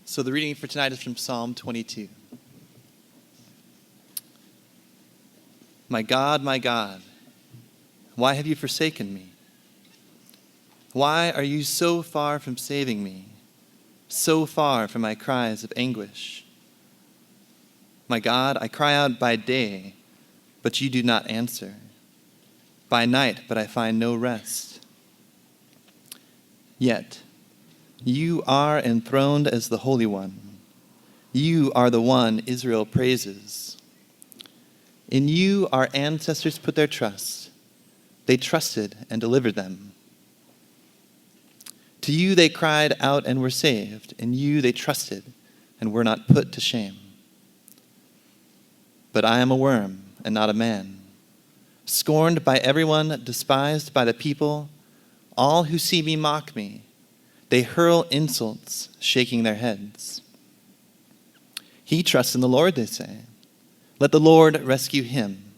So the reading for tonight is from Psalm 22. My God, why have you forsaken me? Why are you so far from saving me, so far from my cries of anguish? My God, I cry out by day, but you do not answer. By night, but I find no rest. Yet, you are enthroned as the Holy One. You are the one Israel praises. In you our ancestors put their trust. They trusted and delivered them. To you they cried out and were saved. In you they trusted and were not put to shame. But I am a worm and not a man, scorned by everyone, despised by the people. All who see me mock me. They hurl insults, shaking their heads. He trusts in the Lord, they say. Let the Lord rescue him.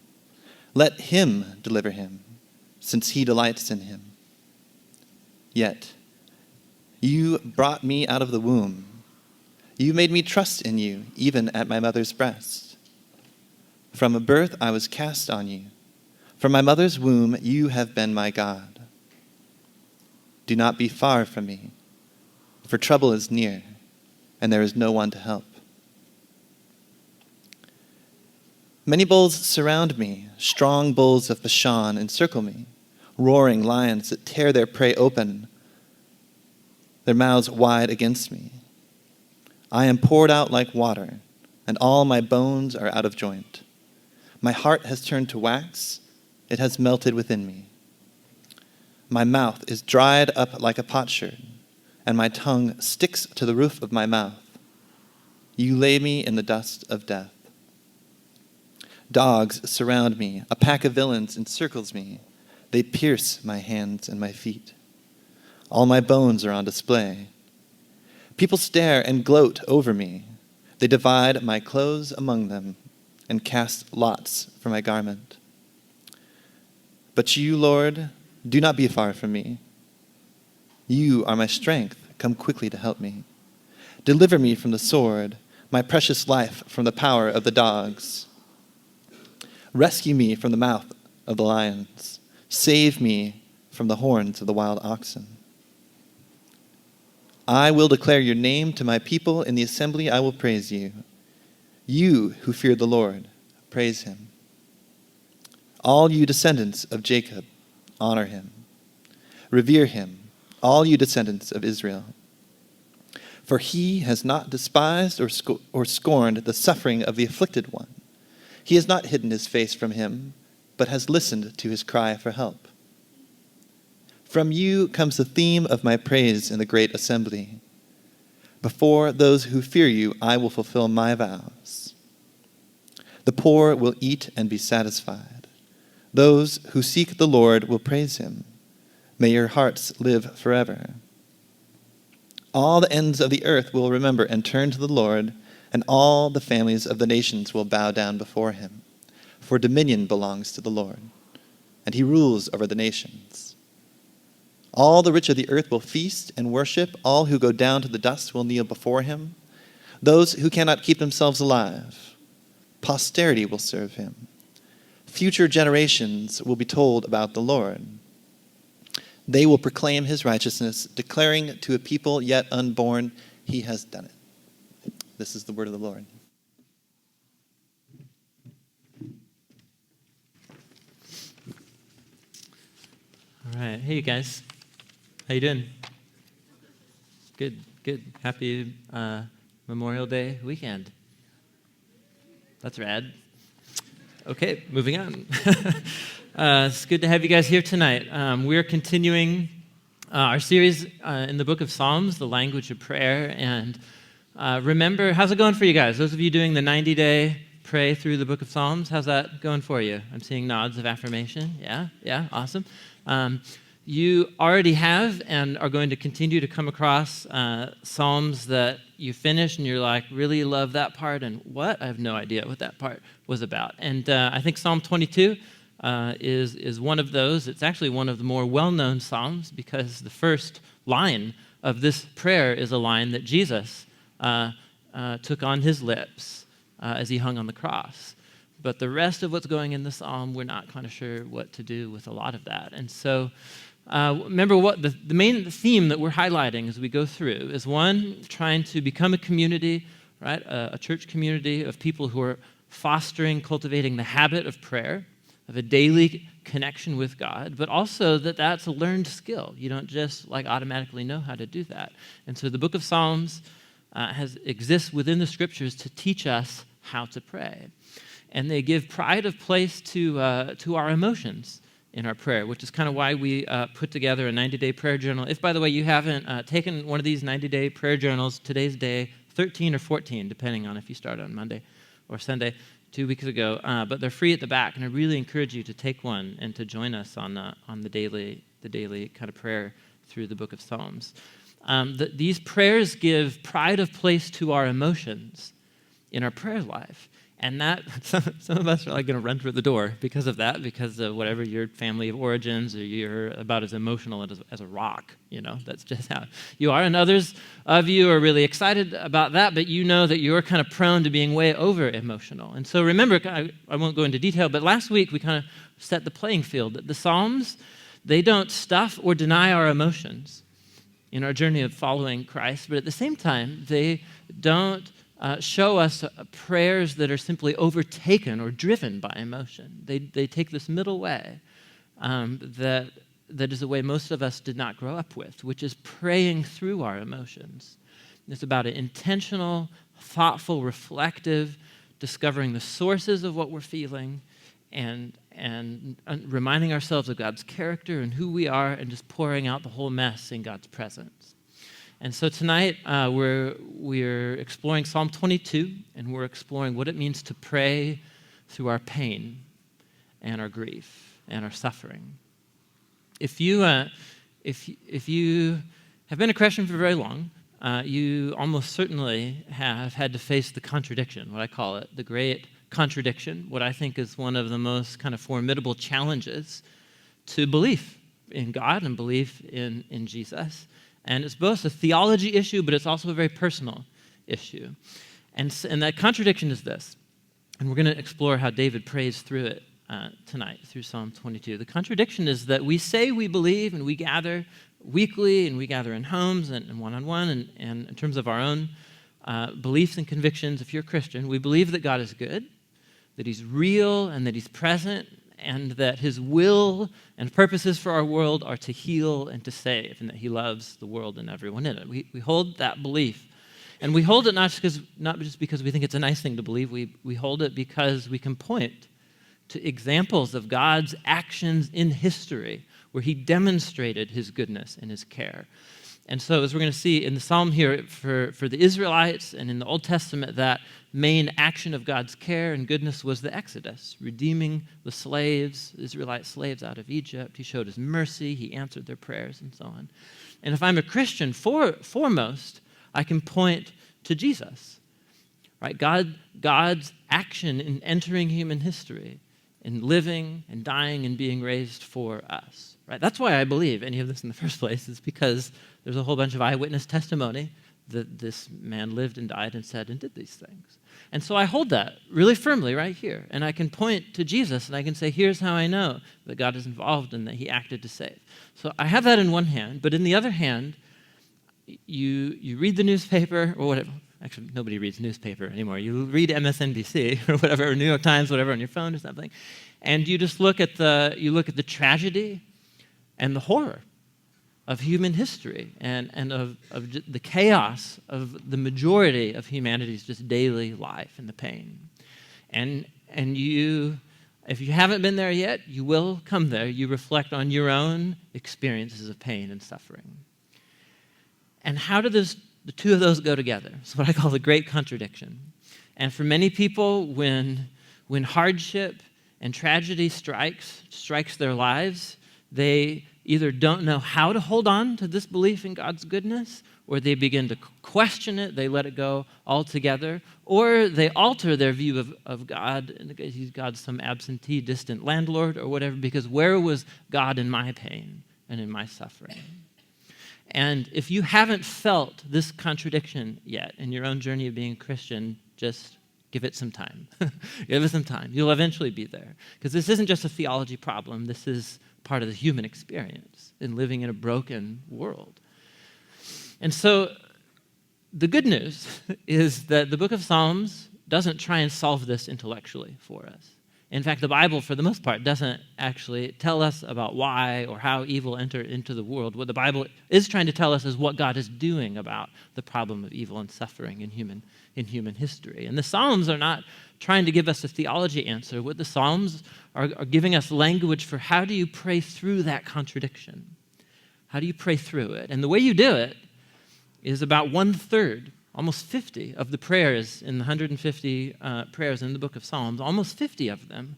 Let him deliver him, since he delights in him. Yet, you brought me out of the womb. You made me trust in you, even at my mother's breast. From a birth I was cast on you. From my mother's womb you have been my God. Do not be far from me, for trouble is near, and there is no one to help. Many bulls surround me, strong bulls of Bashan encircle me, roaring lions that tear their prey open, their mouths wide against me. I am poured out like water, and all my bones are out of joint. My heart has turned to wax, it has melted within me. My mouth is dried up like a potsherd, and my tongue sticks to the roof of my mouth. You lay me in the dust of death. Dogs surround me, a pack of villains encircles me. They pierce my hands and my feet. All my bones are on display. People stare and gloat over me. They divide my clothes among them and cast lots for my garment. But you, Lord, do not be far from me. You are my strength. Come quickly to help me. Deliver me from the sword, my precious life from the power of the dogs. Rescue me from the mouth of the lions. Save me from the horns of the wild oxen. I will declare your name to my people. In the assembly I will praise you. You who fear the Lord, praise him. All you descendants of Jacob, honor him. Revere him, all you descendants of Israel. For he has not despised or scorned the suffering of the afflicted one. He has not hidden his face from him, but has listened to his cry for help. From you comes the theme of my praise in the great assembly. Before those who fear you, I will fulfill my vows. The poor will eat and be satisfied. Those who seek the Lord will praise him. May your hearts live forever. All the ends of the earth will remember and turn to the Lord, and all the families of the nations will bow down before him. For dominion belongs to the Lord, and he rules over the nations. All the rich of the earth will feast and worship. All who go down to the dust will kneel before him. Those who cannot keep themselves alive, posterity will serve him. Future generations will be told about the Lord. They will proclaim his righteousness, declaring to a people yet unborn, he has done it. This is the word of the Lord. All right. Hey, you guys. How you doing? Good. Happy Memorial Day weekend. That's rad. Okay, moving on. It's good to have you guys here tonight. We're continuing our series in the book of Psalms, the language of prayer. And remember, how's it going for you guys? Those of you doing the 90-day pray through the book of Psalms, how's that going for you? I'm seeing nods of affirmation. Yeah, awesome. You already have and are going to continue to come across Psalms that you finish and you're like, really love that part, and what? I have no idea what that part was about. And I think Psalm 22 is one of those. It's actually one of the more well-known Psalms because the first line of this prayer is a line that Jesus took on his lips as he hung on the cross. But the rest of what's going in the psalm, we're not kind of sure what to do with a lot of that. And so remember what the main theme that we're highlighting as we go through is, one, trying to become a community, right? A church community of people who are fostering, cultivating the habit of prayer, of a daily connection with God, but also that's a learned skill. You don't just automatically know how to do that. And so the book of Psalms exists within the scriptures to teach us how to pray. And they give pride of place to our emotions in our prayer, which is kind of why we put together a 90-day prayer journal. If, by the way, you haven't taken one of these 90-day prayer journals, today's day 13 or 14, depending on if you start on Monday or Sunday, 2 weeks ago. But they're free at the back, and I really encourage you to take one and to join us on the daily kind of prayer through the book of Psalms. These prayers give pride of place to our emotions in our prayer life. And that, some of us are going to run through the door because of that, because of whatever your family of origins, or you're about as emotional as a rock. That's just how you are. And others of you are really excited about that, but you know that you're kind of prone to being way over emotional. And so remember, I won't go into detail, but last week we kind of set the playing field that the Psalms, they don't stuff or deny our emotions in our journey of following Christ, but at the same time, they don't show us prayers that are simply overtaken or driven by emotion. They take this middle way that is a way most of us did not grow up with, which is praying through our emotions. It's about an intentional, thoughtful, reflective, discovering the sources of what we're feeling, and reminding ourselves of God's character and who we are, and just pouring out the whole mess in God's presence. And so tonight, we're exploring Psalm 22, and we're exploring what it means to pray through our pain and our grief and our suffering. If you have been a Christian for very long, you almost certainly have had to face the contradiction, what I call it, the great contradiction, what I think is one of the most kind of formidable challenges to belief in God and belief in Jesus. And it's both a theology issue, but it's also a very personal issue. And that contradiction is this. And we're going to explore how David prays through it tonight, through Psalm 22. The contradiction is that we say we believe, and we gather weekly, and we gather in homes and one-on-one, and in terms of our own beliefs and convictions. If you're a Christian, we believe that God is good, that he's real, and that he's present, and that his will and purposes for our world are to heal and to save, and that he loves the world and everyone in it. We hold that belief. And we hold it not just because we think it's a nice thing to believe. We hold it because we can point to examples of God's actions in history where he demonstrated his goodness and his care. And so, as we're going to see in the psalm here for the Israelites and in the Old Testament, that main action of God's care and goodness was the Exodus, redeeming the slaves, Israelite slaves out of Egypt. He showed his mercy, he answered their prayers, and so on. And if I'm a Christian, foremost, I can point to Jesus, right? God's action in entering human history, in living and dying and being raised for us, right? That's why I believe any of this in the first place, is because there's a whole bunch of eyewitness testimony that this man lived and died and said and did these things. And so I hold that really firmly right here, and I can point to Jesus, and I can say, here's how I know that God is involved and that he acted to save. So I have that in one hand, but in the other hand, you read the newspaper or whatever. Actually, nobody reads newspaper anymore. You read MSNBC or whatever, or New York Times, whatever, on your phone or something, and you just look at the tragedy and the horror of human history and of the chaos of the majority of humanity's just daily life and the pain. And you, if you haven't been there yet, you will come there. You reflect on your own experiences of pain and suffering. And how do the two of those go together? It's what I call the great contradiction. And for many people, when hardship and tragedy strikes their lives, they either don't know how to hold on to this belief in God's goodness, or they begin to question it, they let it go altogether, or they alter their view of God, and he's God's some absentee, distant landlord or whatever, because where was God in my pain and in my suffering? And if you haven't felt this contradiction yet in your own journey of being a Christian, just give it some time. Give it some time. You'll eventually be there. Because this isn't just a theology problem. This is part of the human experience in living in a broken world. And so the good news is that the book of Psalms doesn't try and solve this intellectually for us. In fact, the Bible, for the most part, doesn't actually tell us about why or how evil entered into the world. What the Bible is trying to tell us is what God is doing about the problem of evil and suffering in human history. And the Psalms are not trying to give us a theology answer. What the Psalms are giving us language for how do you pray through that contradiction? How do you pray through it? And the way you do it is about 1/3, almost 50 of the prayers in the 150 prayers in the book of Psalms, almost 50 of them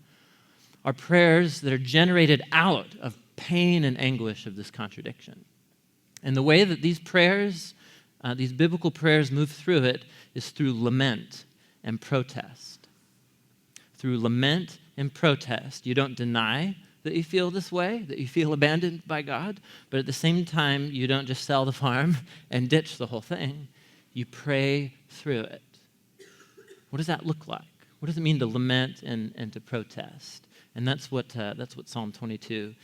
are prayers that are generated out of pain and anguish of this contradiction. And the way that these prayers, these biblical prayers move through it is through lament and protest. Through lament and protest. You don't deny that you feel this way, that you feel abandoned by God, but at the same time, you don't just sell the farm and ditch the whole thing. You pray through it. What does that look like? What does it mean to lament and to protest? And that's what Psalm 22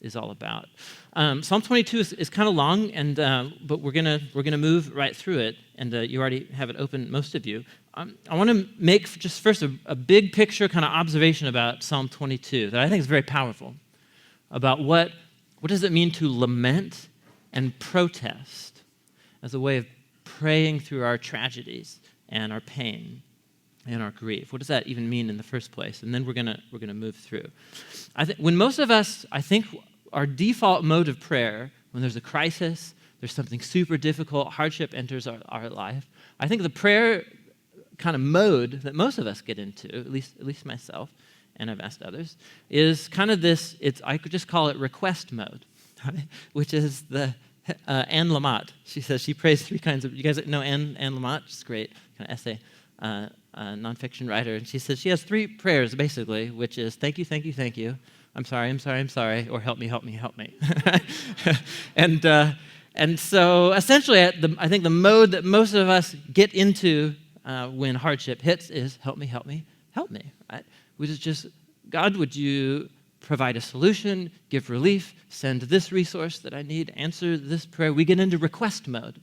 is all about. Psalm 22 is kind of long, and but we're gonna move right through it. And you already have it open, most of you. I want to make just first a big picture kind of observation about Psalm 22 that I think is very powerful. About what does it mean to lament and protest as a way of praying through our tragedies and our pain and our grief. What does that even mean in the first place? And then we're gonna move through. When most of us, I think, our default mode of prayer, when there's a crisis, there's something super difficult, hardship enters our life, I think the prayer kind of mode that most of us get into, at least myself, and I've asked others, is kind of this, I could just call it request mode, which is the Anne Lamott. She says she prays three kinds of, you guys know Anne Lamott? She's great, kind of essay, nonfiction writer. And she says she has three prayers, basically, which is thank you, thank you, thank you. I'm sorry, or help me, help me, help me. And so essentially, I think the mode that most of us get into when hardship hits is help me, help me, help me. Right? Which is just, God, would you provide a solution, give relief, send this resource that I need, answer this prayer. We get into request mode.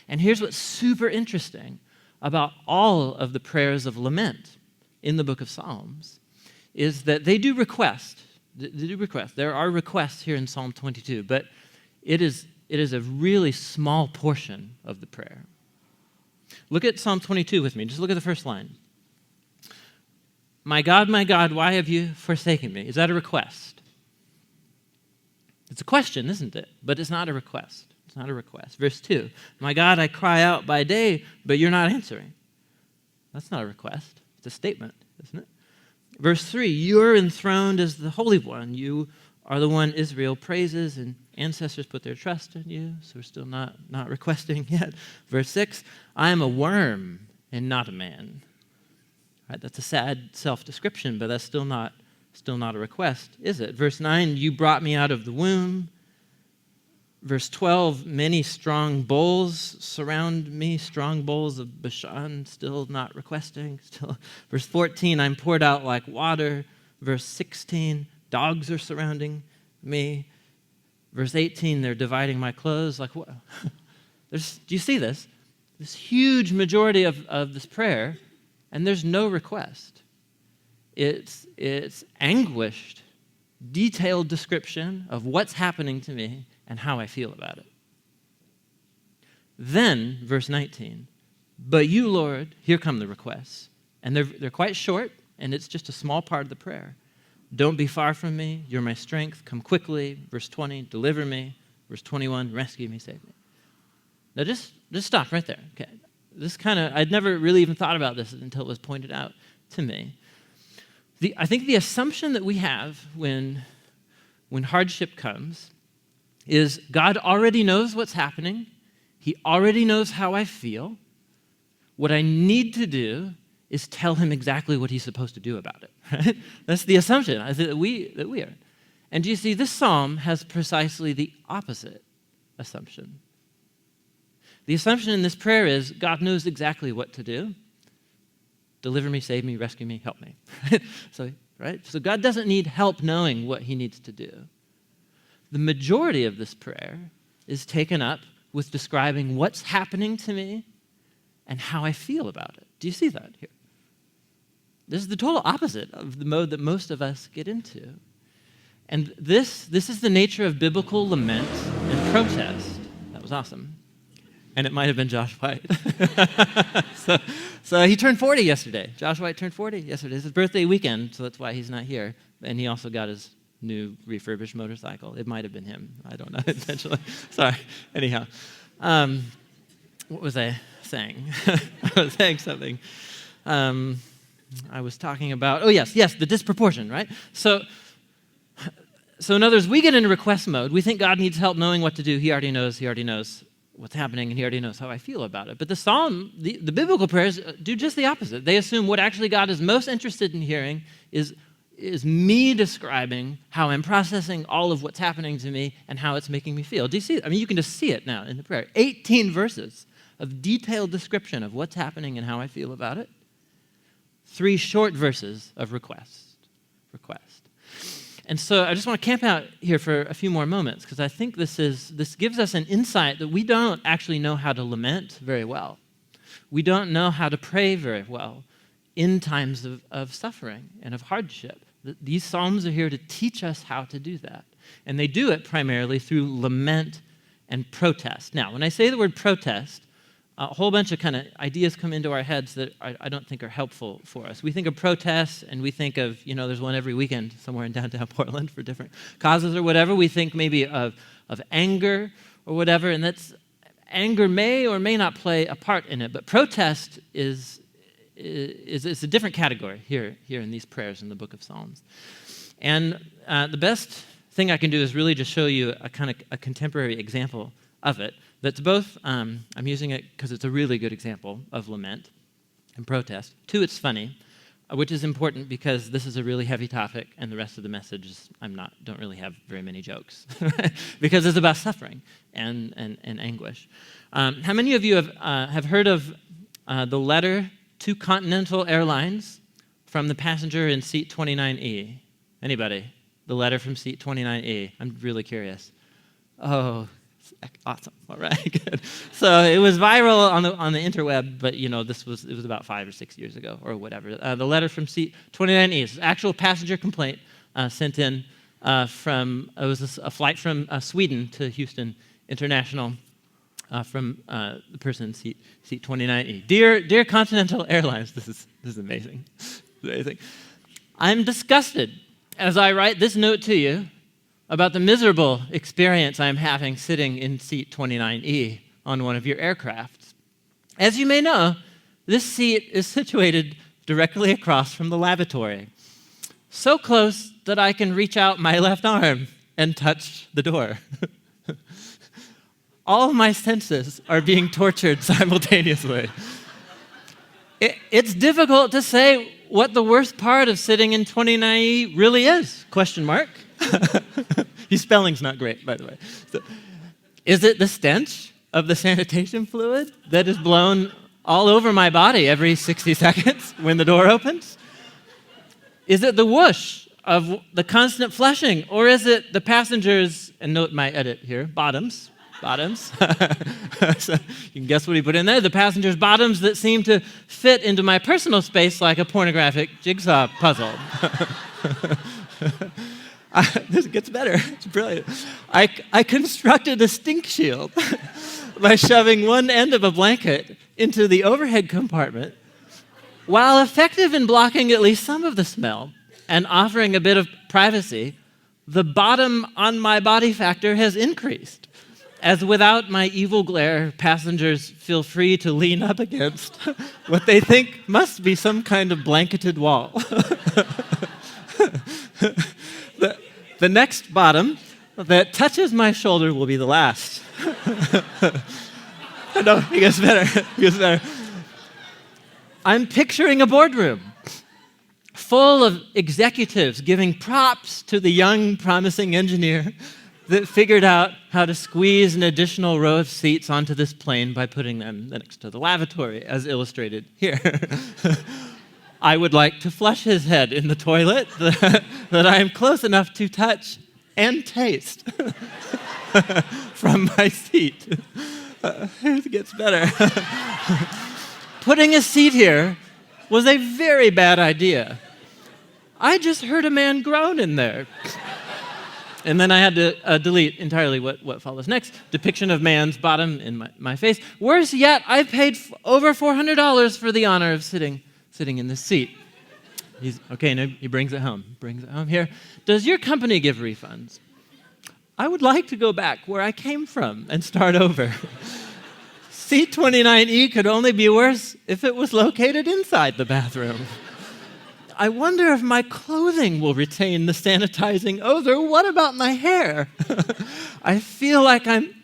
And here's what's super interesting about all of the prayers of lament in the book of Psalms is that they do request. There are requests here in Psalm 22, but it is a really small portion of the prayer. Look at Psalm 22 with me. Just look at the first line. My God, why have you forsaken me? Is that a request? It's a question, isn't it? But it's not a request. It's not a request. Verse 2, my God, I cry out by day, but you're not answering. That's not a request. It's a statement, isn't it? Verse 3, you're enthroned as the Holy One. You are the one Israel praises, and ancestors put their trust in you, so we're still not requesting yet. Verse 6, I am a worm and not a man. Right, that's a sad self-description, but that's still not a request, is it? Verse 9, you brought me out of the womb. Verse 12, many strong bulls surround me, strong bulls of Bashan, still not requesting. Verse 14, I'm poured out like water. Verse 16, dogs are surrounding me. Verse 18, they're dividing my clothes. Like what? Do you see this? This huge majority of this prayer, and there's no request. It's anguished, detailed description of what's happening to me and how I feel about it. Then, verse 19, but you, Lord, here come the requests. And they're quite short, and it's just a small part of the prayer. Don't be far from me. You're my strength. Come quickly. Verse 20, deliver me. Verse 21, rescue me, save me. Now just stop right there. Okay. I'd never really even thought about this until it was pointed out to me. I think the assumption that we have when hardship comes is God already knows what's happening. He already knows how I feel. What I need to do is tell him exactly what he's supposed to do about it. Right? That's the assumption that we are. And do you see, this psalm has precisely the opposite assumption. The assumption in this prayer is God knows exactly what to do. Deliver me, save me, rescue me, help me. So God doesn't need help knowing what he needs to do. The majority of this prayer is taken up with describing what's happening to me and how I feel about it. Do you see that here? This is the total opposite of the mode that most of us get into. And this is the nature of biblical lament and protest. That was awesome. And it might have been Josh White. So he turned 40 yesterday. Josh White turned 40 yesterday. It's his birthday weekend, so that's why he's not here. And he also got his new refurbished motorcycle. It might have been him. I don't know intentionally. Sorry. Anyhow, what was I saying? I was saying something. I was talking about, yes, the disproportion, right? So in other words, we get into request mode. We think God needs help knowing what to do. He already knows what's happening, and he already knows how I feel about it. But the psalm, the biblical prayers do just the opposite. They assume what actually God is most interested in hearing is me describing how I'm processing all of what's happening to me and how it's making me feel. Do you see it? I mean, you can just see it now in the prayer. 18 verses of detailed description of what's happening and how I feel about it. 3 short verses of request. And so I just want to camp out here for a few more moments because I think this gives us an insight that we don't actually know how to lament very well. We don't know how to pray very well in times of suffering and of hardship. These psalms are here to teach us how to do that. And they do it primarily through lament and protest. Now, when I say the word protest, a whole bunch of kind of ideas come into our heads that I don't think are helpful for us. We think of protests, and we think of, there's one every weekend somewhere in downtown Portland for different causes or whatever. We think maybe of anger or whatever, and anger may or may not play a part in it, but protest is a different category here in these prayers in the book of Psalms. And the best thing I can do is really just show you a contemporary example of it. That's both, I'm using it because it's a really good example of lament and protest. 2, it's funny, which is important because this is a really heavy topic and the rest of the message is, don't really have very many jokes because it's about suffering and anguish. How many of you have heard of the letter to Continental Airlines from the passenger in seat 29E? Anybody? The letter from seat 29E. I'm really curious. Oh, awesome. All right, good. So it was viral on the interweb, but it was about 5 or 6 years ago or whatever. The letter from seat 29E is actual passenger complaint sent in it was a flight from Sweden to Houston International from the person in seat 29E. Dear Continental Airlines, this is amazing. Amazing. I'm disgusted as I write this note to you about the miserable experience I'm having sitting in seat 29E on one of your aircrafts. As you may know, this seat is situated directly across from the lavatory, so close that I can reach out my left arm and touch the door. All of my senses are being tortured simultaneously. It's difficult to say what the worst part of sitting in 29E really is, ? His spelling's not great, by the way. So, is it the stench of the sanitation fluid that is blown all over my body every 60 seconds when the door opens? Is it the whoosh of the constant flushing? Or is it the passengers, and note my edit here, bottoms. So you can guess what he put in there. The passengers' bottoms that seem to fit into my personal space like a pornographic jigsaw puzzle. This gets better. It's brilliant. I constructed a stink shield by shoving one end of a blanket into the overhead compartment while effective in blocking at least some of the smell and offering a bit of privacy. The bottom on my body factor has increased, as without my evil glare, passengers feel free to lean up against what they think must be some kind of blanketed wall. The next bottom that touches my shoulder will be the last. No, it gets better. I'm picturing a boardroom full of executives giving props to the young, promising engineer that figured out how to squeeze an additional row of seats onto this plane by putting them next to the lavatory, as illustrated here. I would like to flush his head in the toilet that I am close enough to touch and taste from my seat. It gets better. Putting a seat here was a very bad idea. I just heard a man groan in there. And then I had to delete entirely what follows next. Depiction of man's bottom in my face. Worse yet, I paid over $400 for the honor of sitting in this seat. He brings it home. Here. Does your company give refunds? I would like to go back where I came from and start over. Seat 29E could only be worse if it was located inside the bathroom. I wonder if my clothing will retain the sanitizing odor. What about my hair? I feel like I'm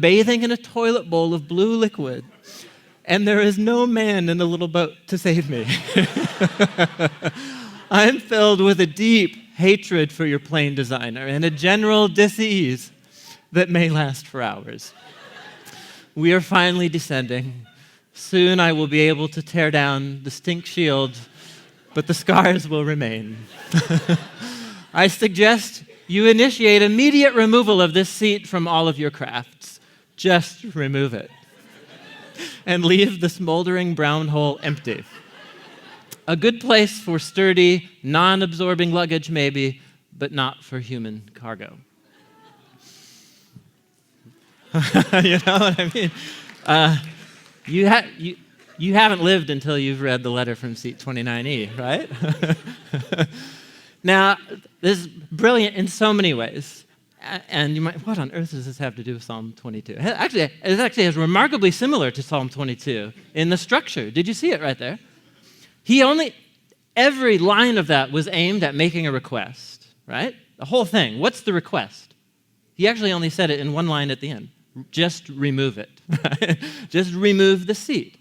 bathing in a toilet bowl of blue liquid, and there is no man in the little boat to save me. I'm filled with a deep hatred for your plane designer and a general dis-ease that may last for hours. We are finally descending. Soon I will be able to tear down the stink shield, but the scars will remain. I suggest you initiate immediate removal of this seat from all of your crafts. Just remove it. And leave the smoldering brown hole empty. A good place for sturdy, non-absorbing luggage maybe, but not for human cargo. You know what I mean? You haven't lived until you've read the letter from seat 29E, right? Now, this is brilliant in so many ways. And you might, what on earth does this have to do with Psalm 22? It actually is remarkably similar to Psalm 22 in the structure. Did you see it right there? Every line of that was aimed at making a request, right? The whole thing. What's the request? He actually only said it in one line at the end. Just remove it. Just remove the seat.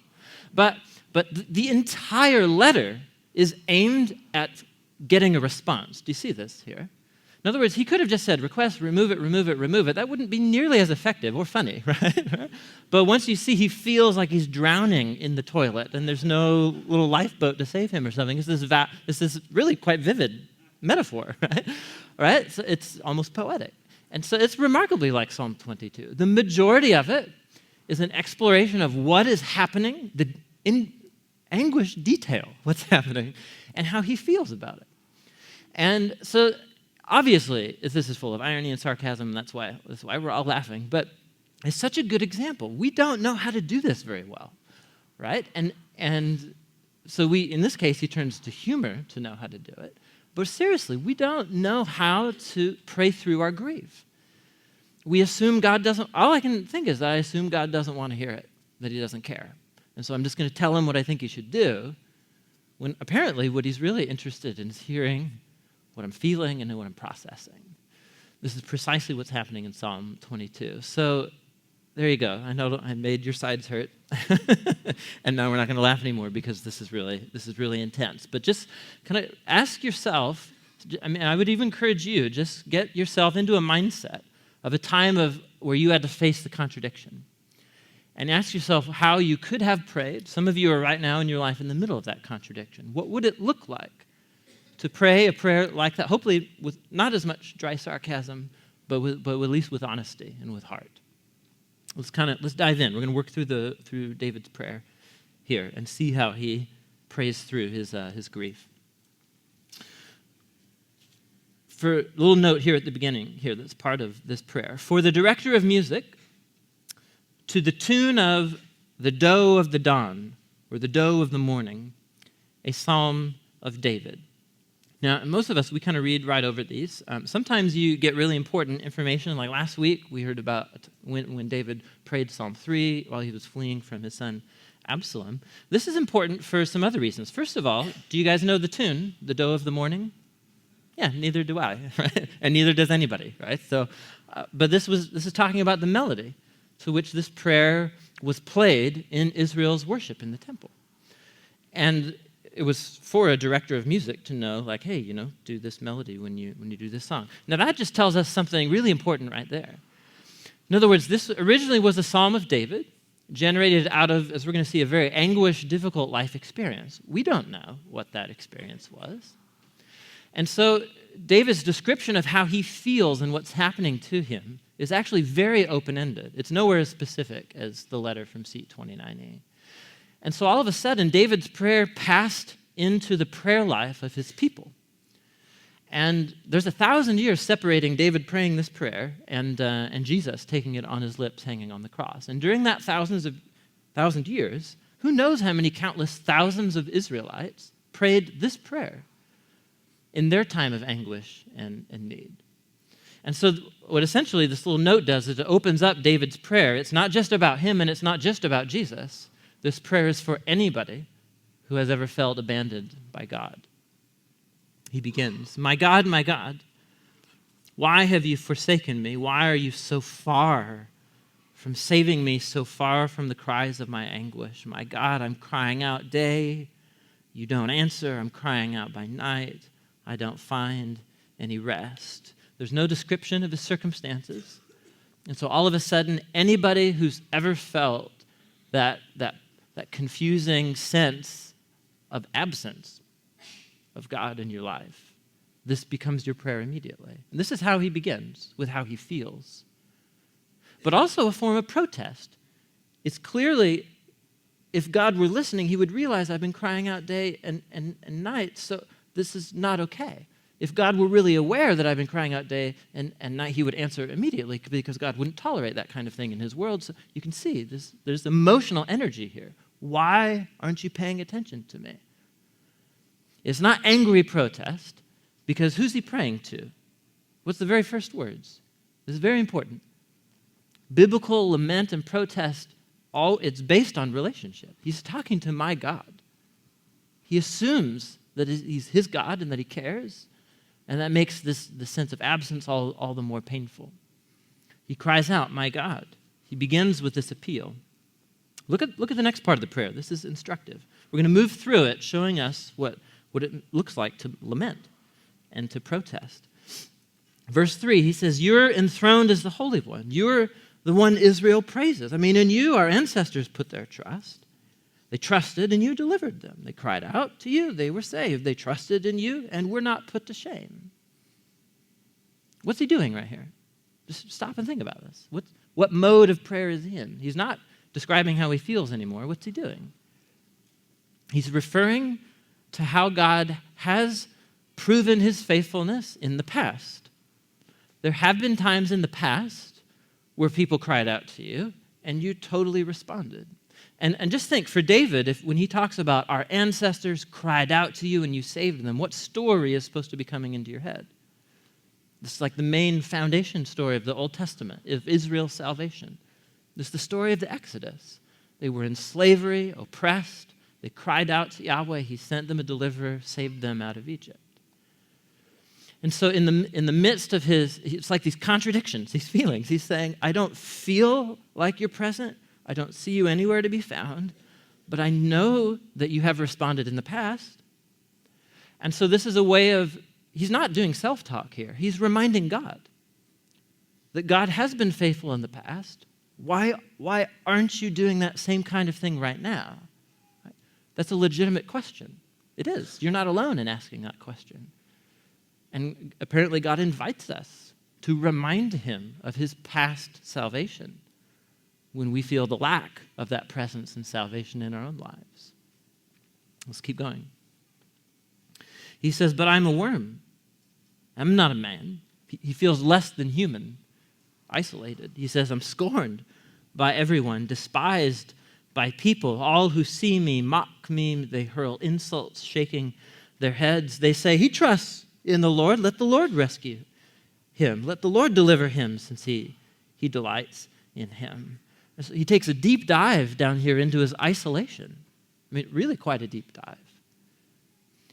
But the entire letter is aimed at getting a response. Do you see this here? In other words, he could have just said, request, remove it, remove it, remove it. That wouldn't be nearly as effective or funny, right? But once you see he feels like he's drowning in the toilet and there's no little lifeboat to save him or something, it's this really quite vivid metaphor, right? Right? So it's almost poetic. And so it's remarkably like Psalm 22. The majority of it is an exploration of what is happening, in anguished detail, what's happening, and how he feels about it. And so obviously, this is full of irony and sarcasm, and that's why we're all laughing. But it's such a good example. We don't know how to do this very well, right? And so in this case, he turns to humor to know how to do it. But seriously, we don't know how to pray through our grief. We assume God doesn't, all I can think is that I assume God doesn't want to hear it, that he doesn't care. And so I'm just going to tell him what I think he should do, when apparently what he's really interested in is hearing what I'm feeling and what I'm processing. This is precisely what's happening in Psalm 22. So there you go. I know I made your sides hurt. And now we're not going to laugh anymore because this is really intense. But just kind of ask yourself, I would even encourage you, just get yourself into a mindset of a time where you had to face the contradiction. And ask yourself how you could have prayed. Some of you are right now in your life in the middle of that contradiction. What would it look like to pray a prayer like that, hopefully with not as much dry sarcasm, but at least with honesty and with heart? Let's dive in. We're going to work through David's prayer here and see how he prays through his grief. For a little note here at the beginning here that's part of this prayer. For the director of music, to the tune of the doe of the dawn, or the doe of the morning, a psalm of David. Now, most of us, we kind of read right over these. Sometimes you get really important information. Like last week, we heard about when David prayed Psalm 3 while he was fleeing from his son Absalom. This is important for some other reasons. First of all, do you guys know the tune, the doe of the morning? Yeah, neither do I, right? And neither does anybody, right? So, but this is talking about the melody to which this prayer was played in Israel's worship in the temple. And it was for a director of music to know, like, hey, do this melody when you do this song. Now that just tells us something really important right there. In other words, this originally was a Psalm of David, generated out of, as we're going to see, a very anguished, difficult life experience. We don't know what that experience was. And so David's description of how he feels and what's happening to him is actually very open-ended. It's nowhere as specific as the letter from Seat 29a. And so all of a sudden, David's prayer passed into the prayer life of his people. And there's 1,000 years separating David praying this prayer and Jesus taking it on his lips, hanging on the cross. And during that 1,000 years, who knows how many countless thousands of Israelites prayed this prayer in their time of anguish and need. And so what essentially this little note does is it opens up David's prayer. It's not just about him and it's not just about Jesus. This prayer is for anybody who has ever felt abandoned by God. He begins, my God, why have you forsaken me? Why are you so far from saving me, so far from the cries of my anguish? My God, I'm crying out day. You don't answer. I'm crying out by night. I don't find any rest. There's no description of his circumstances. And so all of a sudden, anybody who's ever felt that confusing sense of absence of God in your life, this becomes your prayer immediately. And this is how he begins, with how he feels. But also a form of protest. It's clearly, if God were listening, he would realize I've been crying out day and night, so this is not okay. If God were really aware that I've been crying out day and night, he would answer immediately, because God wouldn't tolerate that kind of thing in his world. So you can see there's emotional energy here. Why aren't you paying attention to me? It's not angry protest, because who's he praying to? What's the very first words? This is very important. Biblical lament and protest, it's based on relationship. He's talking to my God. He assumes that he's his God and that he cares, and that makes the sense of absence all the more painful. He cries out, my God. He begins with this appeal. Look at the next part of the prayer. This is instructive. We're going to move through it, showing us what it looks like to lament and to protest. Verse 3, he says, you're enthroned as the Holy One. You're the one Israel praises. I mean, in you our ancestors put their trust. They trusted and you delivered them. They cried out to you. They were saved. They trusted in you and were not put to shame. What's he doing right here? Just stop and think about this. What mode of prayer is he in? He's not describing how he feels anymore. What's he doing? He's referring to how God has proven his faithfulness in the past. There have been times in the past where people cried out to you and you totally responded. And just think, for David, when he talks about our ancestors cried out to you and you saved them, what story is supposed to be coming into your head? This is like the main foundation story of the Old Testament, of Israel's salvation. This is the story of the Exodus. They were in slavery, oppressed. They cried out to Yahweh. He sent them a deliverer, saved them out of Egypt. And so in the midst of it's like these contradictions, these feelings. He's saying, I don't feel like you're present. I don't see you anywhere to be found, but I know that you have responded in the past. And so this is a way of, he's not doing self-talk here. He's reminding God that God has been faithful in the past. Why aren't you doing that same kind of thing right now? That's a legitimate question. It is. You're not alone in asking that question. And apparently God invites us to remind him of his past salvation when we feel the lack of that presence and salvation in our own lives. Let's keep going. He says, but I'm a worm. I'm not a man. He feels less than human, isolated. He says, I'm scorned by everyone, despised by people. All who see me mock me. They hurl insults, shaking their heads. They say, he trusts in the Lord. Let the Lord rescue him. Let the Lord deliver him, since he delights in him. So he takes a deep dive down here into his isolation. I mean, really quite a deep dive.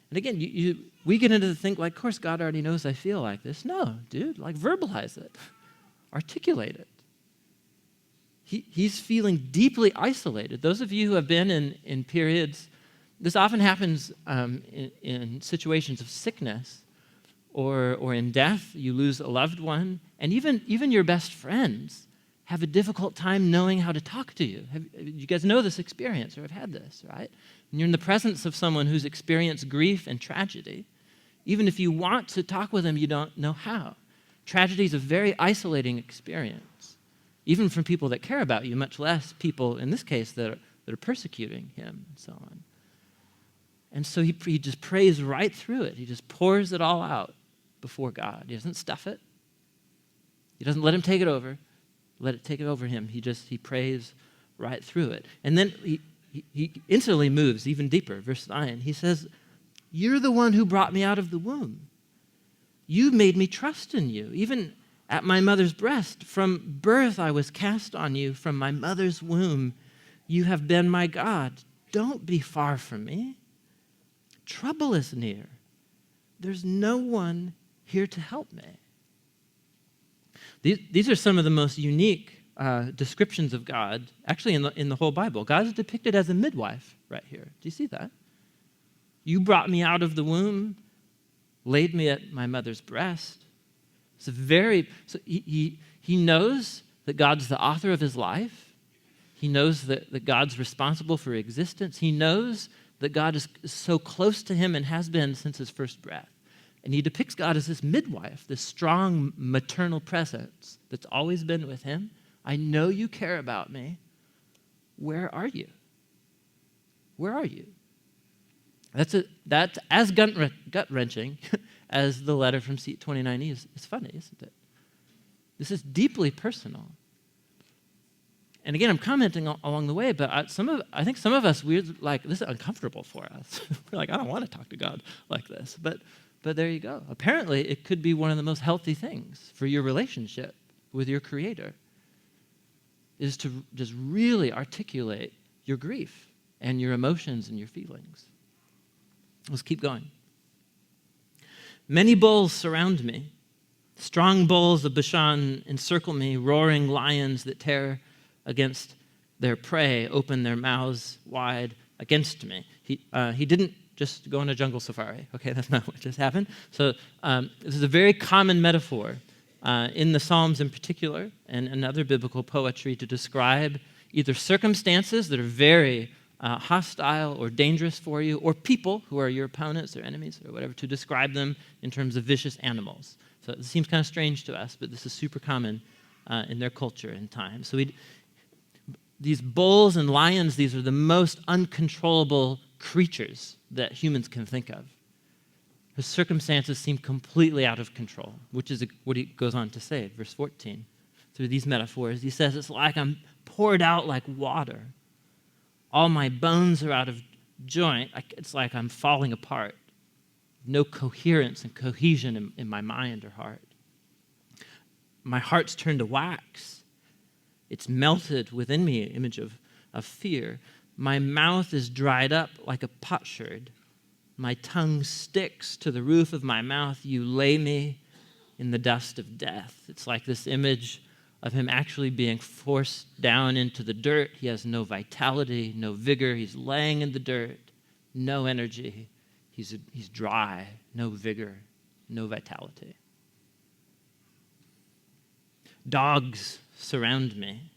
And again, we get into the think, like, of course, God already knows I feel like this. No, dude, like, verbalize it. Articulate it. He's feeling deeply isolated. Those of you who have been in periods this often happens in situations of sickness or in death. You lose a loved one, and even your best friends have a difficult time knowing how to talk to you. You guys know this experience or have had this, right? When you're in the presence of someone who's experienced grief and tragedy, even if you want to talk with them, you don't know how. Tragedy is a very isolating experience, even from people that care about you, much less people, in this case, that are persecuting him and so on. And so he just prays right through it. He just pours it all out before God. He doesn't stuff it. He doesn't let him take it over. Let it take it over him. He prays right through it. And then he instantly moves even deeper. Verse 9, he says, "You're the one who brought me out of the womb. You made me trust in you, even at my mother's breast. From birth I was cast on you. From my mother's womb you have been my God. Don't be far from me. Trouble is near. There's no one here to help me." These are some of the most unique descriptions of God, actually in the whole Bible. God is depicted as a midwife right here. Do you see that? You brought me out of the womb, laid me at my mother's breast. He knows that God's the author of his life. He knows that God's responsible for existence. He knows that God is so close to him and has been since his first breath. And he depicts God as this midwife, this strong maternal presence that's always been with him. I know you care about me. Where are you? Where are you? That's as gut-wrenching as the letter from seat 29E is. It's funny, isn't it? This is deeply personal. And again, I'm commenting along the way, but I think some of us, we're like, this is uncomfortable for us. We're like, I don't want to talk to God like this. But there you go. Apparently, it could be one of the most healthy things for your relationship with your Creator, is to just really articulate your grief and your emotions and your feelings. Let's keep going. Many bulls surround me. Strong bulls of Bashan encircle me. Roaring lions that tear against their prey open their mouths wide against me. He didn't just go on a jungle safari. Okay, that's not what just happened. So this is a very common metaphor in the Psalms in particular and other biblical poetry to describe either circumstances that are very hostile or dangerous for you, or people who are your opponents or enemies or whatever, to describe them in terms of vicious animals. So it seems kind of strange to us, but this is super common in their culture and time. So these bulls and lions, these are the most uncontrollable creatures that humans can think of. His circumstances seem completely out of control, which is what he goes on to say at verse 14. Through these metaphors, he says, it's like I'm poured out like water. All my bones are out of joint. It's like I'm falling apart. No coherence and cohesion in my mind or heart. My heart's turned to wax. It's melted within me, an image of fear. My mouth is dried up like a potsherd. My tongue sticks to the roof of my mouth. You lay me in the dust of death. It's like this image of him actually being forced down into the dirt. He has no vitality, no vigor. He's laying in the dirt, no energy. He's dry, no vigor, no vitality. Dogs surround me.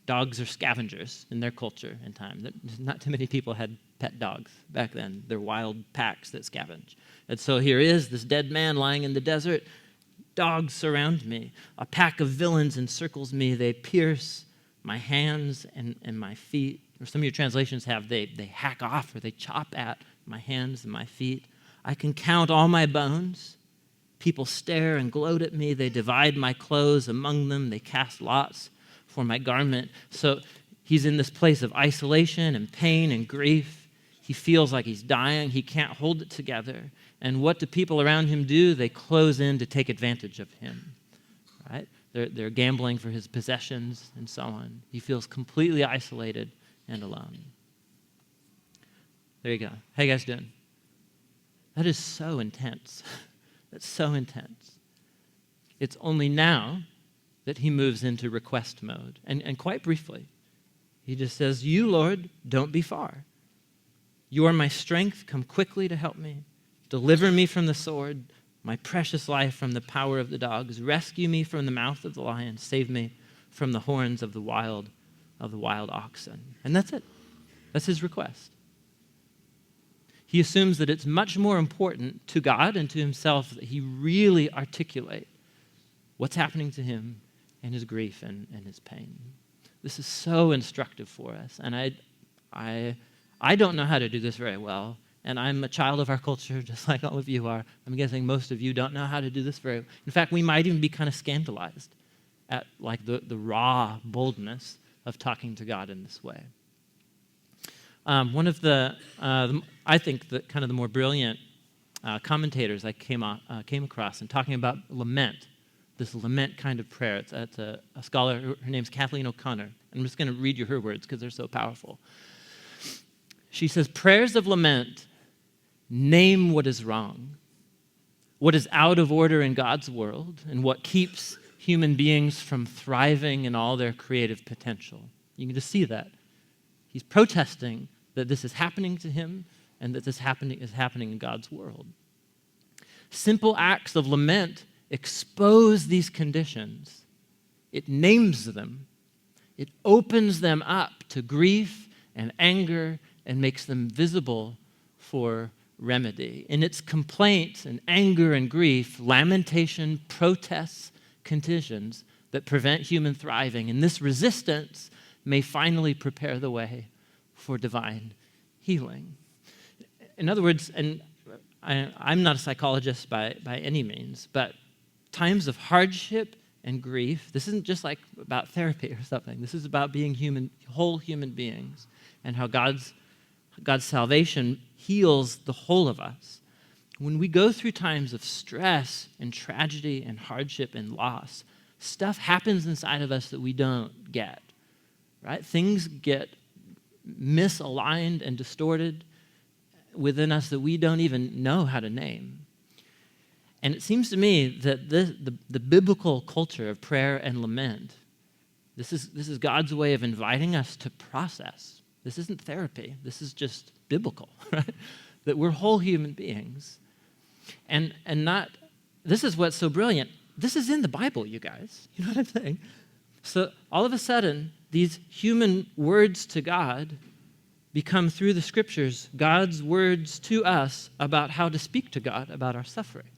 Dogs are scavengers in their culture and time. Not too many people had pet dogs back then. They're wild packs that scavenge. And so here is this dead man lying in the desert. Dogs surround me. A pack of villains encircles me. They pierce my hands and my feet. Or some of your translations have they hack off or they chop at my hands and my feet. I can count all my bones. People stare and gloat at me. They divide my clothes among them. They cast lots for my garment. So he's in this place of isolation and pain and grief. He feels like he's dying. He can't hold it together. And what do people around him do? They close in to take advantage of him, right? They're gambling for his possessions and so on. He feels completely isolated and alone. There you go. How you guys doing? That is so intense. That's so intense. It's only now that he moves into request mode. And quite briefly, he just says, you, Lord, don't be far. You are my strength. Come quickly to help me. Deliver me from the sword, my precious life from the power of the dogs. Rescue me from the mouth of the lion. Save me from the horns of the wild oxen. And that's it. That's his request. He assumes that it's much more important to God and to himself that he really articulate what's happening to him and his grief and his pain. This is so instructive for us. And I don't know how to do this very well. And I'm a child of our culture, just like all of you are. I'm guessing most of you don't know how to do this very well. In fact, we might even be kind of scandalized at like the raw boldness of talking to God in this way. One of I think, the kind of the more brilliant commentators I came across in talking about lament, this lament kind of prayer. It's a scholar, her name's Kathleen O'Connor. I'm just going to read you her words because they're so powerful. She says, prayers of lament name what is wrong, what is out of order in God's world, and what keeps human beings from thriving in all their creative potential. You can just see that. He's protesting that this is happening to him and that this is happening in God's world. Simple acts of lament expose these conditions. It names them. It opens them up to grief and anger and makes them visible for remedy. In its complaint and anger and grief, lamentation protests conditions that prevent human thriving, and this resistance may finally prepare the way for divine healing. In other words, and I'm not a psychologist by any means, but times of hardship and grief, this isn't just like about therapy or something. This is about being whole human beings, and how God's salvation heals the whole of us. When we go through times of stress and tragedy and hardship and loss, stuff happens inside of us that we don't get, right? Things get misaligned and distorted within us that we don't even know how to name. And it seems to me that the biblical culture of prayer and lament, this is God's way of inviting us to process. This isn't therapy. This is just biblical, right? That we're whole human beings. And not, this is what's so brilliant. This is in the Bible, you guys. You know what I'm saying? So all of a sudden, these human words to God become, through the scriptures, God's words to us about how to speak to God about our suffering.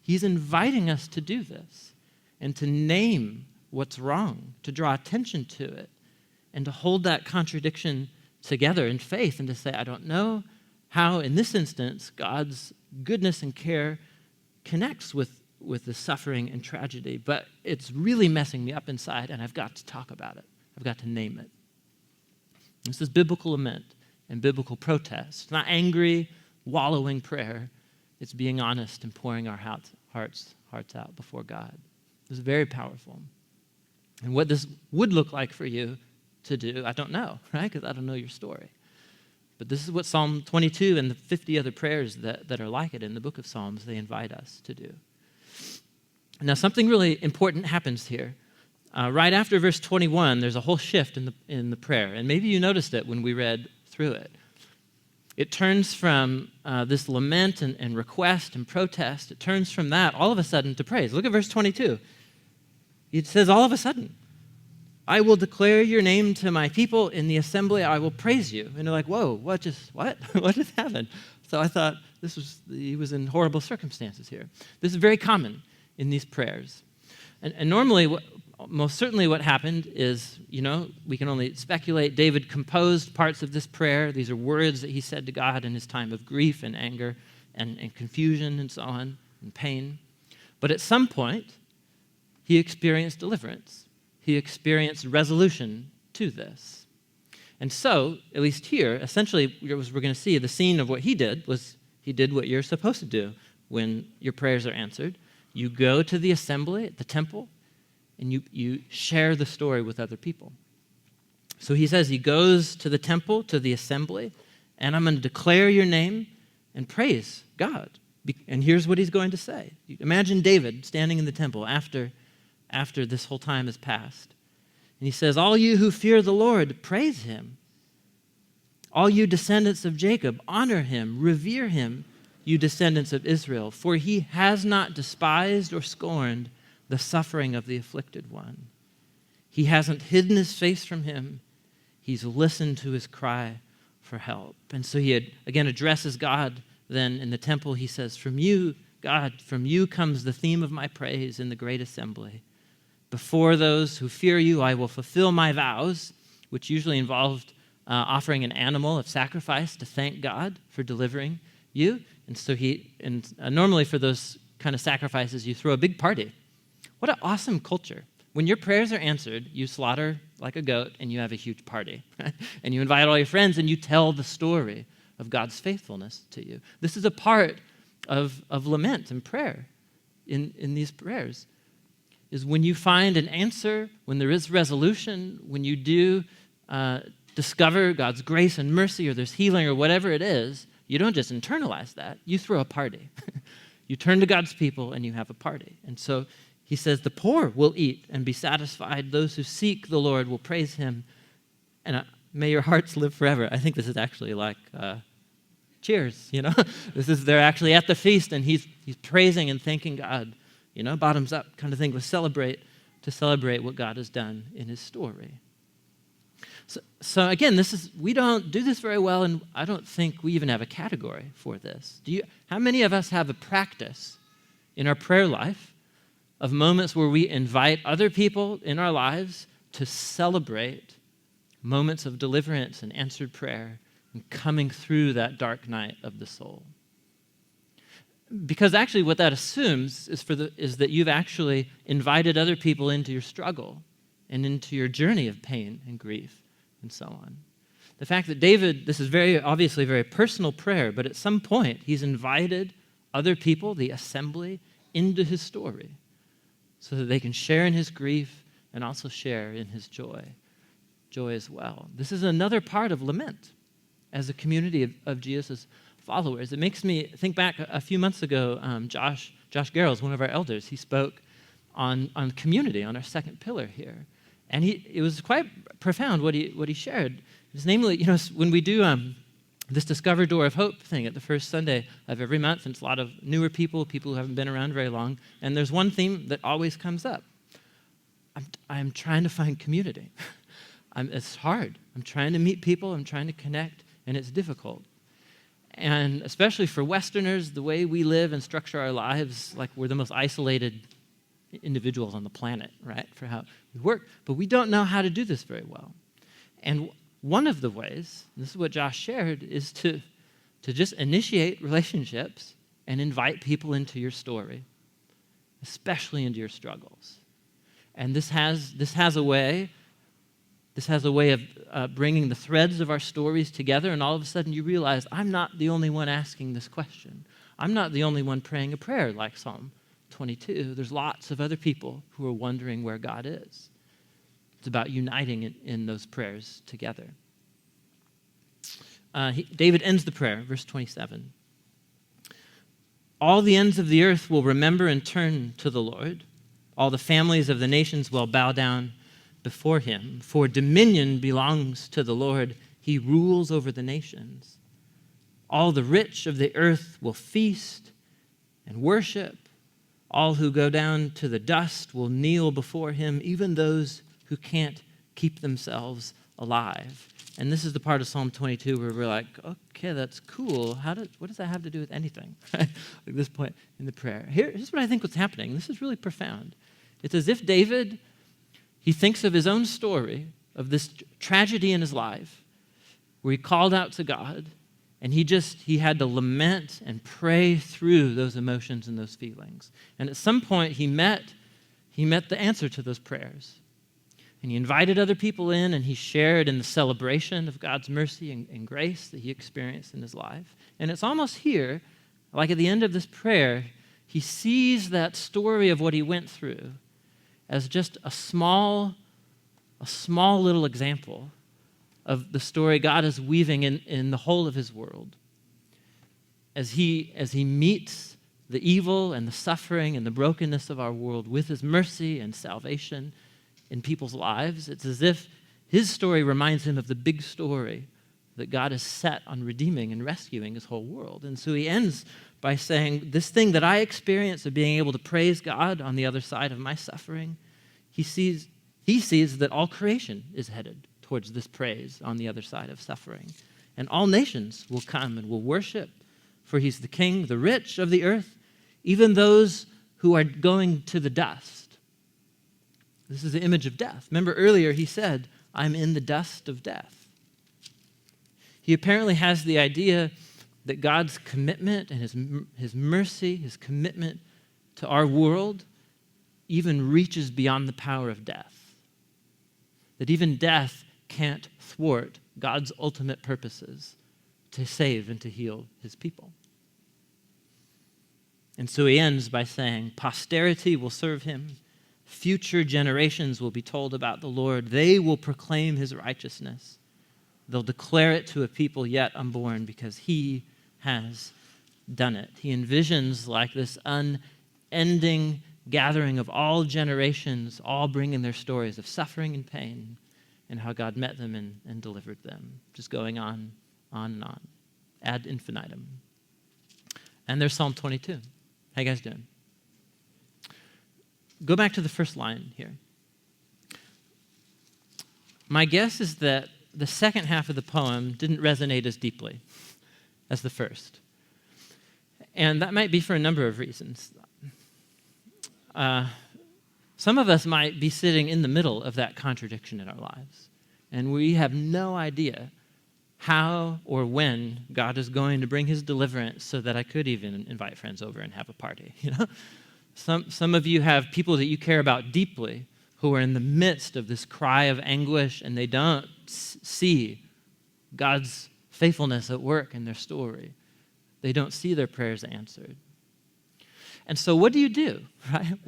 He's inviting us to do this and to name what's wrong, to draw attention to it, and to hold that contradiction together in faith and to say, I don't know how, in this instance, God's goodness and care connects with the suffering and tragedy, but it's really messing me up inside, and I've got to talk about it. I've got to name it. This is biblical lament and biblical protest. It's not angry, wallowing prayer. It's being honest and pouring our hearts out before God. It's very powerful. And what this would look like for you to do, I don't know, right? Because I don't know your story. But this is what Psalm 22 and the 50 other prayers that are like it in the book of Psalms, they invite us to do. Now, something really important happens here. Right after verse 21, there's a whole shift in the prayer. And maybe you noticed it when we read through it. It turns from this lament and request and protest, it turns from that all of a sudden to praise. Look at verse 22. It says all of a sudden, I will declare your name to my people in the assembly, I will praise you. And they're like, whoa, what? What just happened? So I thought he was in horrible circumstances here. This is very common in these prayers. And normally, most certainly what happened is, we can only speculate. David composed parts of this prayer. These are words that he said to God in his time of grief and anger and confusion and so on, and pain. But at some point, he experienced deliverance. He experienced resolution to this. And so, at least here, essentially, we're going to see the scene of what he did was he did what you're supposed to do when your prayers are answered. You go to the assembly at the temple, and you share the story with other people. So he says he goes to the temple, to the assembly, and I'm going to declare your name and praise God. And here's what he's going to say. Imagine David standing in the temple after this whole time has passed. And he says, all you who fear the Lord, praise him. All you descendants of Jacob, honor him, revere him, you descendants of Israel, for he has not despised or scorned the suffering of the afflicted one. He hasn't hidden his face from him. He's listened to his cry for help. And so he again addresses God then in the temple. He says, from you, God, from you comes the theme of my praise in the great assembly. Before those who fear you, I will fulfill my vows, which usually involved offering an animal of sacrifice to thank God for delivering you. And so normally for those kind of sacrifices, you throw a big party. What an awesome culture. When your prayers are answered, you slaughter like a goat and you have a huge party. And you invite all your friends and you tell the story of God's faithfulness to you. This is a part of lament and prayer in these prayers, is when you find an answer, when there is resolution, when you do discover God's grace and mercy, or there's healing or whatever it is, you don't just internalize that, you throw a party. You turn to God's people and you have a party. And so he says, the poor will eat and be satisfied. Those who seek the Lord will praise him. And may your hearts live forever. I think this is actually like cheers, you know. They're actually at the feast and he's praising and thanking God, you know, bottoms up kind of thing, to celebrate what God has done in his story. So again, we don't do this very well, and I don't think we even have a category for this. How many of us have a practice in our prayer life of moments where we invite other people in our lives to celebrate moments of deliverance and answered prayer and coming through that dark night of the soul? Because actually what that assumes is that you've actually invited other people into your struggle and into your journey of pain and grief and so on. The fact that David, this is very obviously a very personal prayer, but at some point he's invited other people, the assembly, into his story so that they can share in his grief and also share in his joy as well. This is another part of lament as a community of Jesus' followers. It makes me think back a few months ago, Josh Garrels, one of our elders, he spoke on community, on our second pillar here. And it was quite profound what he shared. It's namely, you know, when we do this Discover Door of Hope thing at the first Sunday of every month, and it's a lot of newer people who haven't been around very long, and there's one theme that always comes up. I'm trying to find community. It's hard. I'm trying to meet people. I'm trying to connect, and it's difficult. And especially for Westerners, the way we live and structure our lives, like we're the most isolated individuals on the planet, right, for how we work. But we don't know how to do this very well. And one of the ways, and this is what Josh shared, is to just initiate relationships and invite people into your story, especially into your struggles. And this has a way of bringing the threads of our stories together, and all of a sudden you realize, I'm not the only one asking this question. I'm not the only one praying a prayer like Psalm 22. There's lots of other people who are wondering where God is. It's about uniting in those prayers together. David ends the prayer, verse 27. All the ends of the earth will remember and turn to the Lord. All the families of the nations will bow down before him. For dominion belongs to the Lord. He rules over the nations. All the rich of the earth will feast and worship. All who go down to the dust will kneel before him, even those who can't keep themselves alive. And this is the part of Psalm 22 where we're like, okay, that's cool. What does that have to do with anything? At this point in the prayer. Here's what I think what's happening. This is really profound. It's as if David, he thinks of his own story, of this tragedy in his life, where he called out to God, and he had to lament and pray through those emotions and those feelings. And at some point, he met the answer to those prayers. And he invited other people in, and he shared in the celebration of God's mercy and grace that he experienced in his life. And it's almost here, like at the end of this prayer, he sees that story of what he went through as just a small little example of the story God is weaving in the whole of his world. As he meets the evil and the suffering and the brokenness of our world with his mercy and salvation in people's lives, it's as if his story reminds him of the big story that God is set on redeeming and rescuing his whole world. And so he ends by saying, this thing that I experience of being able to praise God on the other side of my suffering, he sees that all creation is headed towards this praise on the other side of suffering. And all nations will come and will worship, for he's the king, the rich of the earth, even those who are going to the dust. This is the image of death. Remember earlier he said, I'm in the dust of death. He apparently has the idea that God's commitment and his mercy, his commitment to our world even reaches beyond the power of death. That even death can't thwart God's ultimate purposes to save and to heal his people. And so he ends by saying, posterity will serve him. Future generations will be told about the Lord. They will proclaim his righteousness. They'll declare it to a people yet unborn because he has done it. He envisions like this unending gathering of all generations, all bringing their stories of suffering and pain and how God met them and delivered them. Just going on and on, ad infinitum. And there's Psalm 22. How you guys doing? Go back to the first line here. My guess is that the second half of the poem didn't resonate as deeply as the first. And that might be for a number of reasons. Some of us might be sitting in the middle of that contradiction in our lives, and we have no idea how or when God is going to bring his deliverance so that I could even invite friends over and have a party. You know, some of you have people that you care about deeply who are in the midst of this cry of anguish, and they don't see God's faithfulness at work in their story. They don't see their prayers answered. And so what do you do, right?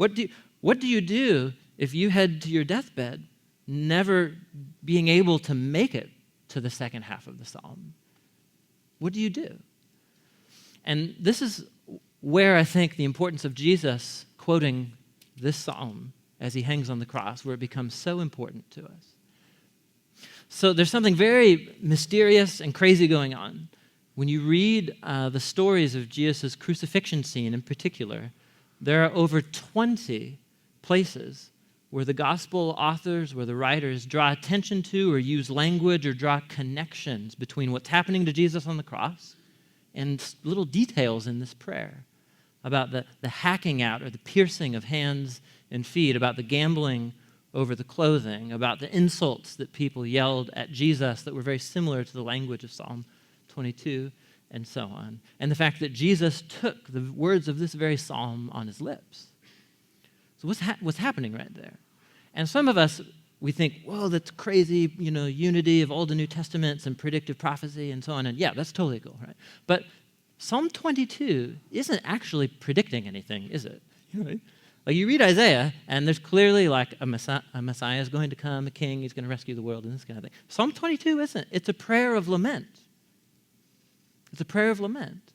What do you do if you head to your deathbed never being able to make it to the second half of the psalm? What do you do? And this is where I think the importance of Jesus quoting this psalm as he hangs on the cross, where it becomes so important to us. So there's something very mysterious and crazy going on. When you read the stories of Jesus' crucifixion scene in particular, there are over 20 places where the gospel authors, where the writers draw attention to or use language or draw connections between what's happening to Jesus on the cross and little details in this prayer about the hacking out or the piercing of hands and feet, about the gambling over the clothing, about the insults that people yelled at Jesus that were very similar to the language of Psalm 22, and so on. And the fact that Jesus took the words of this very psalm on his lips. So what's happening right there? And some of us, we think, whoa, that's crazy, unity of Old and New Testaments and predictive prophecy and so on. And yeah, that's totally cool, right? But Psalm 22 isn't actually predicting anything, is it? Right? Like you read Isaiah, and there's clearly like a Messiah is going to come, a king, he's going to rescue the world, and this kind of thing. Psalm 22 isn't. It's a prayer of lament. It's a prayer of lament.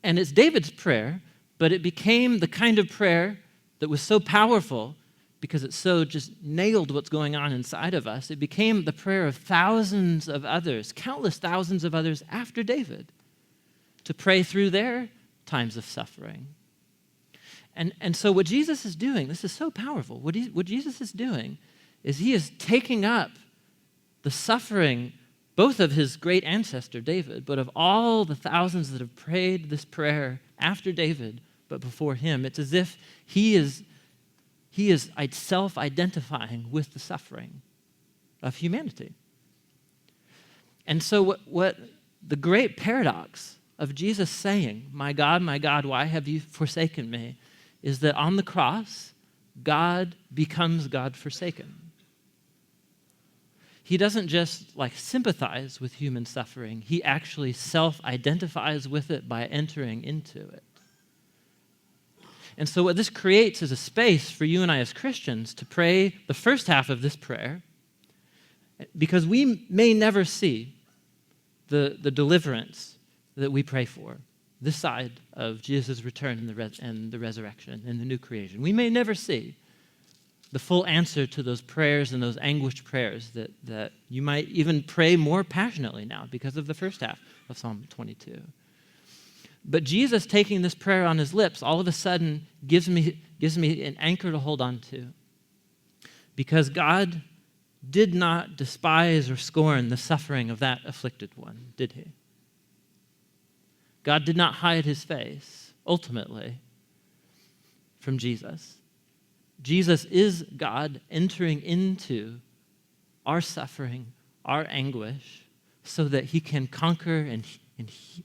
And it's David's prayer, but it became the kind of prayer that was so powerful because it so just nailed what's going on inside of us. It became the prayer of thousands of others, countless thousands of others after David, to pray through their times of suffering. And so what Jesus is doing, this is so powerful, what Jesus is doing is he is taking up the suffering both of his great ancestor David, but of all the thousands that have prayed this prayer after David, but before him. It's as if he is self-identifying with the suffering of humanity. And so what the great paradox of Jesus saying, my God, why have you forsaken me?" is that on the cross, God becomes God forsaken. He doesn't just sympathize with human suffering. He actually self-identifies with it by entering into it. And so what this creates is a space for you and I as Christians to pray the first half of this prayer, because we may never see the deliverance that we pray for this side of Jesus' return and the resurrection and the new creation. We may never see. the full answer to those prayers and those anguished prayers that you might even pray more passionately now because of the first half of Psalm 22. But Jesus taking this prayer on his lips all of a sudden gives me an anchor to hold on to. Because God did not despise or scorn the suffering of that afflicted one, did he? God did not hide his face, ultimately, from Jesus. Jesus is God entering into our suffering, our anguish, so that he can conquer and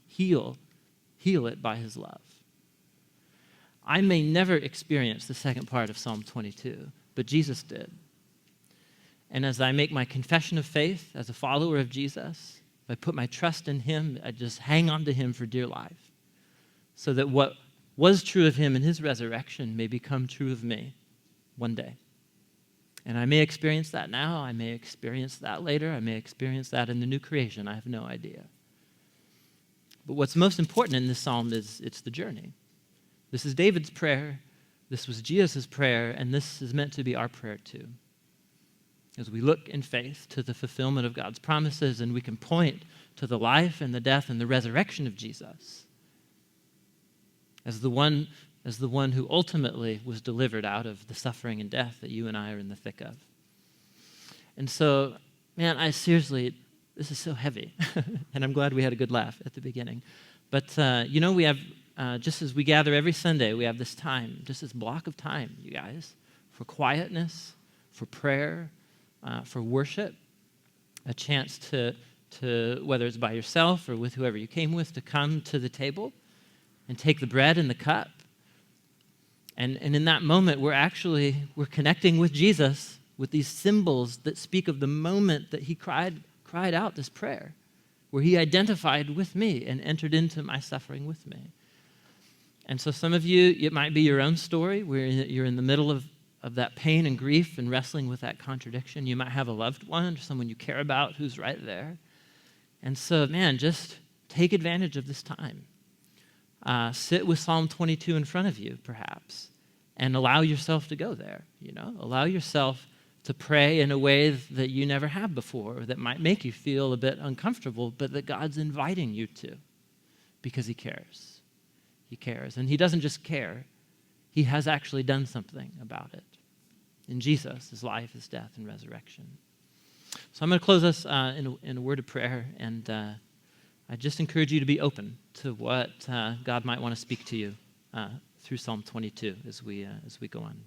heal it by his love. I may never experience the second part of Psalm 22, but Jesus did. And as I make my confession of faith as a follower of Jesus, if I put my trust in him, I just hang on to him for dear life, so that what was true of him in his resurrection may become true of me one day. And I may experience that now, I may experience that later, I may experience that in the new creation, I have no idea. But what's most important in this psalm is it's the journey. This is David's prayer, this was Jesus' prayer, and this is meant to be our prayer too. As we look in faith to the fulfillment of God's promises, and we can point to the life and the death and the resurrection of Jesus as the one who ultimately was delivered out of the suffering and death that you and I are in the thick of. And so, man, this is so heavy, and I'm glad we had a good laugh at the beginning. But, we have, just as we gather every Sunday, we have this time, just this block of time, you guys, for quietness, for prayer, for worship, a chance to, whether it's by yourself or with whoever you came with, to come to the table and take the bread and the cup. And in that moment, we're connecting with Jesus with these symbols that speak of the moment that he cried out this prayer, where he identified with me and entered into my suffering with me. And so some of you, it might be your own story where you're in the middle of that pain and grief and wrestling with that contradiction. You might have a loved one or someone you care about who's right there. And so, man, just take advantage of this time. Sit with Psalm 22 in front of you, perhaps, and allow yourself to go there, Allow yourself to pray in a way that you never have before, or that might make you feel a bit uncomfortable, but that God's inviting you to because he cares. He cares. And he doesn't just care. He has actually done something about it in Jesus, his life, his death, and resurrection. So I'm going to close us in a word of prayer, and I just encourage you to be open to what God might want to speak to you through Psalm 22 as we go on.